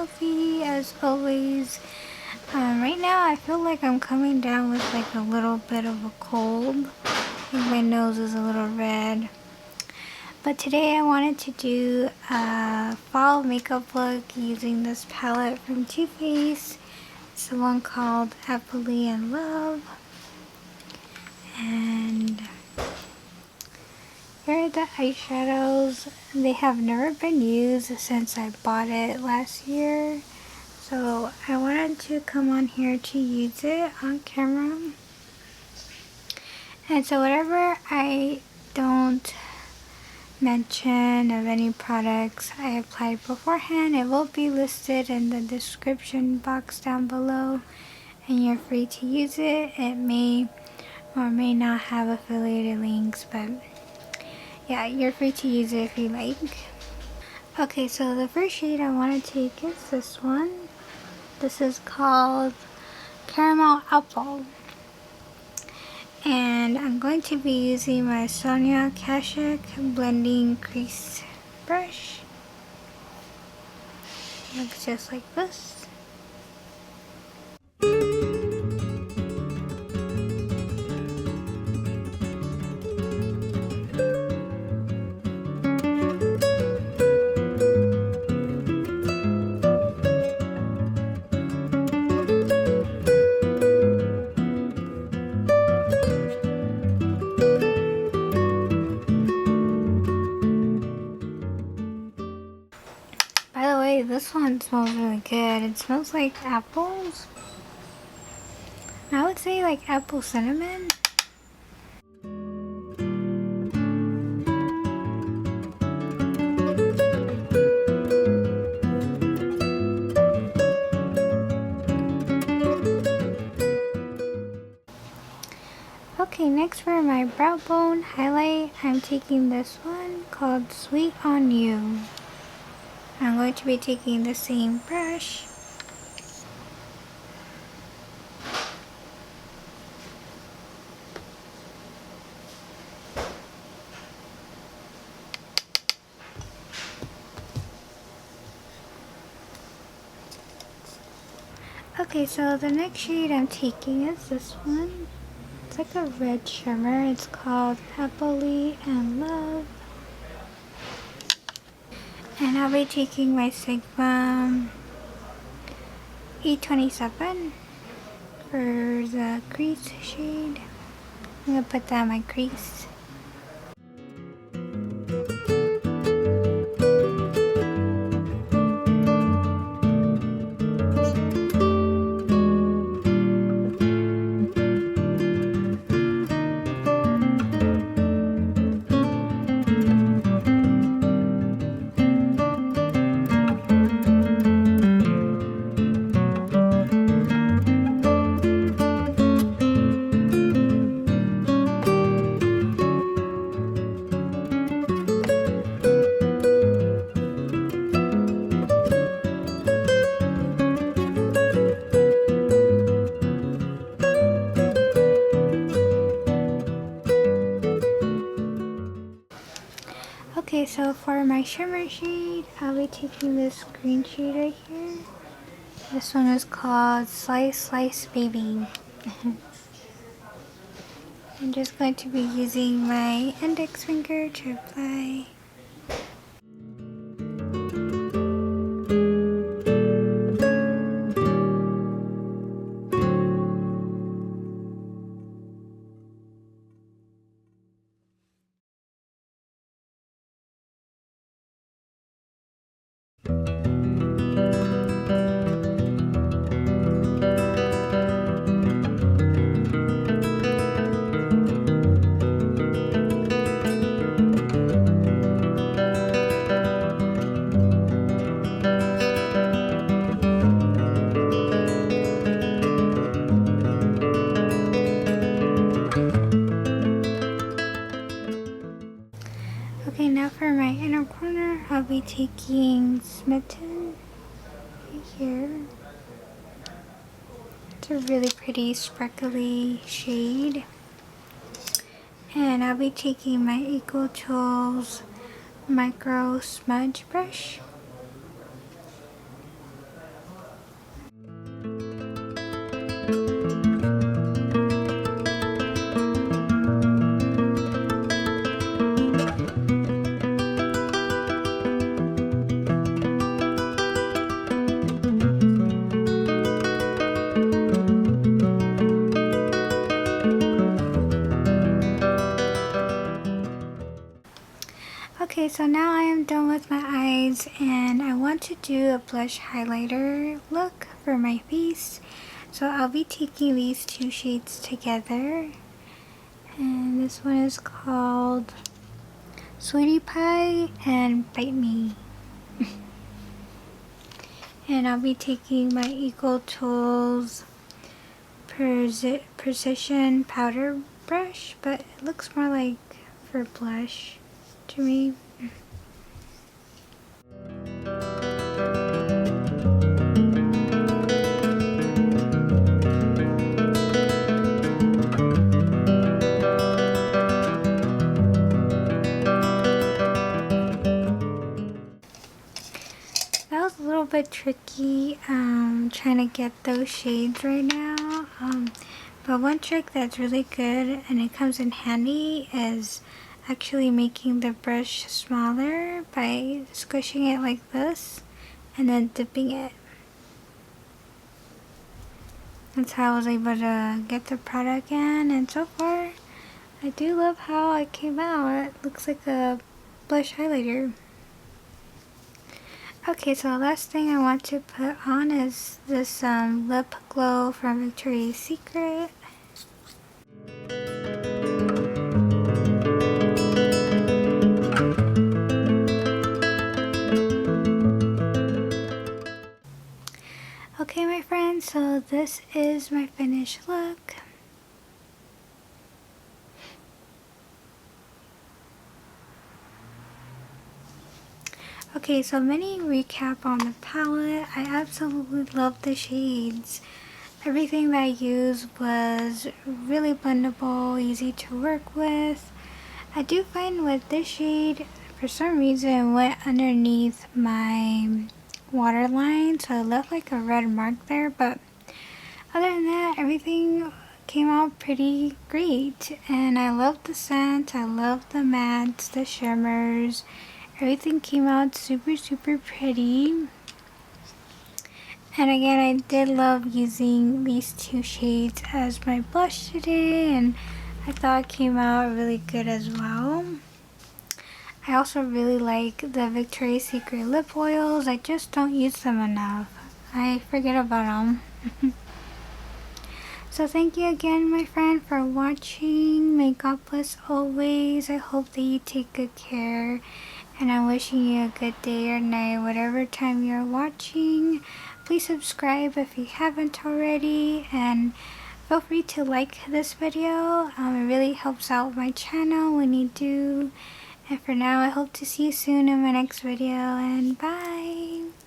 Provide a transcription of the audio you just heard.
healthy as always. Right now I feel like I'm coming down with like a little bit of a cold. I think my nose is a little red. But today I wanted to do a fall makeup look using this palette from Too Faced. It's the one called Appley and Love. And here are the eyeshadows. They have never been used since I bought it last year. So I wanted to come on here to use it on camera. And so whatever I don't mention of any products I applied beforehand, it will be listed in the description box down below. And you're free to use it. It may or may not have affiliated links, but yeah, you're free to use it if you like. Okay, so the first shade I want to take is this one. This is called Caramel Apple. And I'm going to be using my Sonia Kashuk blending crease brush. Looks just like this. By the way, this one smells really good. It smells like apples. I would say like apple cinnamon. Okay, next for my brow bone highlight, I'm taking this one called Sweet on You. I'm going to be taking the same brush. Okay, so the next shade I'm taking is this one. It's like a red shimmer. It's called Happily and Love. And I'll be taking my Sigma E27 for the crease shade. I'm going to put that on my crease. Okay, so for my shimmer shade, I'll be taking this green shade right here. This one is called Slice Slice Baby. I'm just going to be using my index finger to apply. Okay, now for my inner corner, I'll be taking Smitten right here. It's a really pretty sparkly shade. And I'll be taking my Eco Tools micro smudge brush. Okay, so now I am done with my eyes and I want to do a blush highlighter look for my face. So I'll be taking these two shades together. And this one is called Sweetie Pie and Bite Me. And I'll be taking my Equal Tools Precision Powder Brush, but it looks more like for blush to me. That was a little bit tricky trying to get those shades right now. But one trick that's really good and it comes in handy is actually making the brush smaller by squishing it like this and then dipping it. That's how I was able to get the product in, and so far I do love how it came out. It looks like a blush highlighter. Okay, so the last thing I want to put on is this lip glow from Victoria's Secret. Okay, my friends, so this is my finished look. Okay, so mini recap on the palette. I absolutely love the shades. Everything that I used was really blendable, easy to work with. I do find with this shade, for some reason it went underneath my waterline, so it left like a red mark there, but other than that, everything came out pretty great. And I love the scent, I love the mattes, the shimmers. Everything came out super pretty. And again, I did love using these two shades as my blush today, and I thought it came out really good as well. I also really like the Victoria's Secret lip oils. I just don't use them enough. I forget about them. So thank you again, my friend, for watching. May God bless always. I hope that you take good care. And I'm wishing you a good day or night, whatever time you're watching. Please subscribe if you haven't already. And feel free to like this video. It really helps out my channel when you do. And for now, I hope to see you soon in my next video. And bye!